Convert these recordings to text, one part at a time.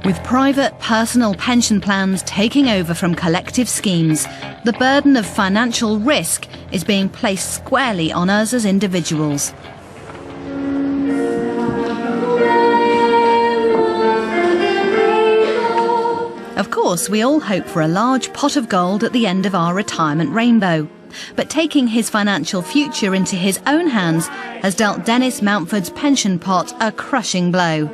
With private personal pension plans taking over from collective schemes, the burden of financial risk is being placed squarely on us as individuals. Of course, we all hope for a large pot of gold at the end of our retirement rainbow. But taking his financial future into his own hands has dealt Dennis Mountford's pension pot a crushing blow.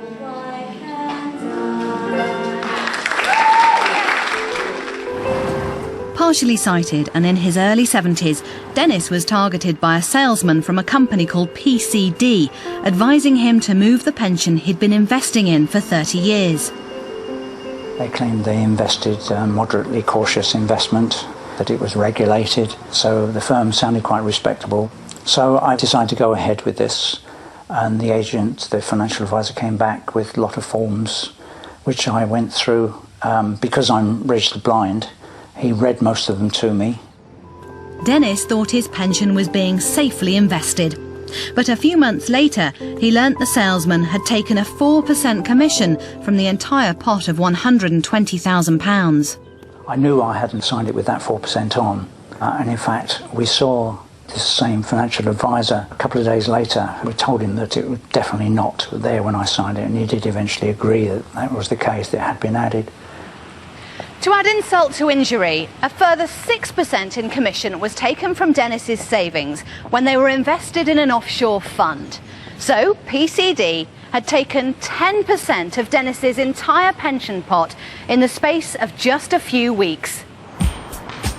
Partially sighted and in his early 70s, Dennis was targeted by a salesman from a company called PCD, advising him to move the pension he'd been investing in for 30 years. They claimed they invested moderately cautious investment, that it was regulated, so the firm sounded quite respectable. So I decided to go ahead with this, and the agent, the financial advisor, came back with a lot of forms, which I went through. Because I'm registered blind, he read most of them to me. Dennis thought his pension was being safely invested. But a few months later, he learnt the salesman had taken a 4% commission from the entire pot of £120,000. I knew I hadn't signed it with that 4% on. And in fact, we saw this same financial advisor a couple of days later. We told him that it was definitely not there when I signed it, and he did eventually agree that that was the case, that it had been added. To add insult to injury, a further 6% in commission was taken from Dennis's savings when they were invested in an offshore fund. So PCD had taken 10% of Dennis's entire pension pot in the space of just a few weeks.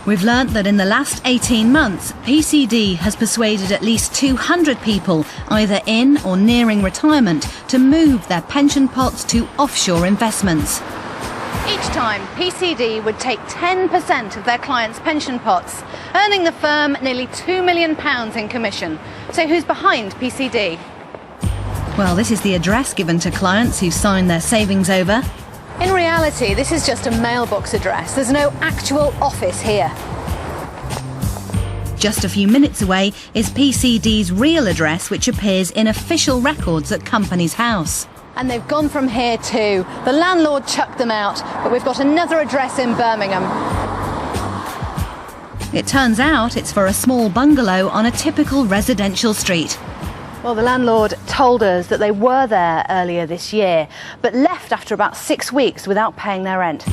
We've learnt that in the last 18 months, PCD has persuaded at least 200 people, either in or nearing retirement, to move their pension pots to offshore investments. Each time, PCD would take 10% of their clients' pension pots, earning the firm nearly £2 million in commission. So who's behind PCD? Well, this is the address given to clients who sign their savings over. In reality, this is just a mailbox address. There's no actual office here. Just a few minutes away is PCD's real address, which appears in official records at Companies House. And they've gone from here too. The landlord chucked them out, but we've got another address in Birmingham. It turns out it's for a small bungalow on a typical residential street. Well, the landlord told us that they were there earlier this year, but left after about 6 weeks without paying their rent.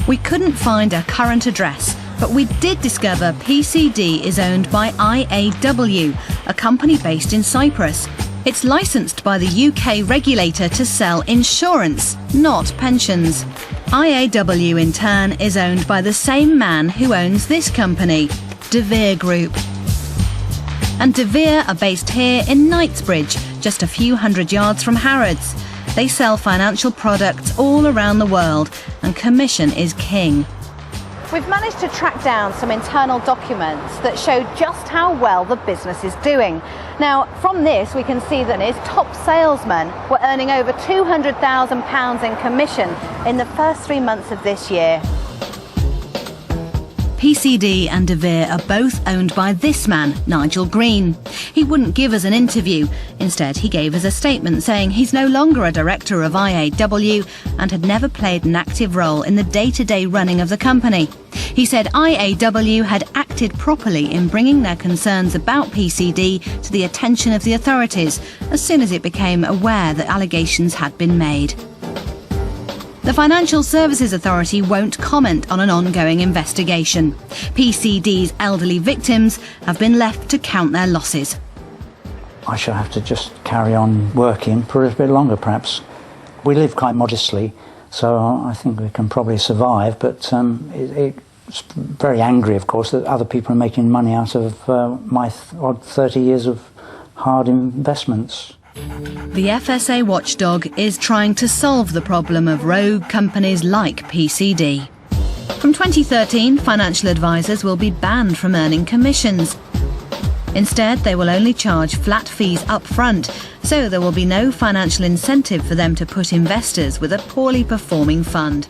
We couldn't find a current address, but we did discover PCD is owned by IAW, a company based in Cyprus. It's licensed by the UK regulator to sell insurance, not pensions. IAW, in turn, is owned by the same man who owns this company, De Vere Group. And De Vere are based here in Knightsbridge, just a few hundred yards from Harrods. They sell financial products all around the world, and commission is king. We've managed to track down some internal documents that show just how well the business is doing. Now, from this, we can see that his top salesmen were earning over £200,000 in commission in the first 3 months of this year. PCD and De Vere are both owned by this man, Nigel Green. He wouldn't give us an interview. Instead, he gave us a statement saying he's no longer a director of IAW and had never played an active role in the day-to-day running of the company. He said IAW had acted properly in bringing their concerns about PCD to the attention of the authorities as soon as it became aware that allegations had been made. The Financial Services Authority won't comment on an ongoing investigation. PCD's elderly victims have been left to count their losses. I shall have to just carry on working for a bit longer, perhaps. We live quite modestly, so I think we can probably survive, but it's very angry, of course, that other people are making money out of my odd 30 years of hard investments. The FSA watchdog is trying to solve the problem of rogue companies like PCD. From 2013, financial advisors will be banned from earning commissions. Instead, they will only charge flat fees up front, so there will be no financial incentive for them to put investors with a poorly performing fund.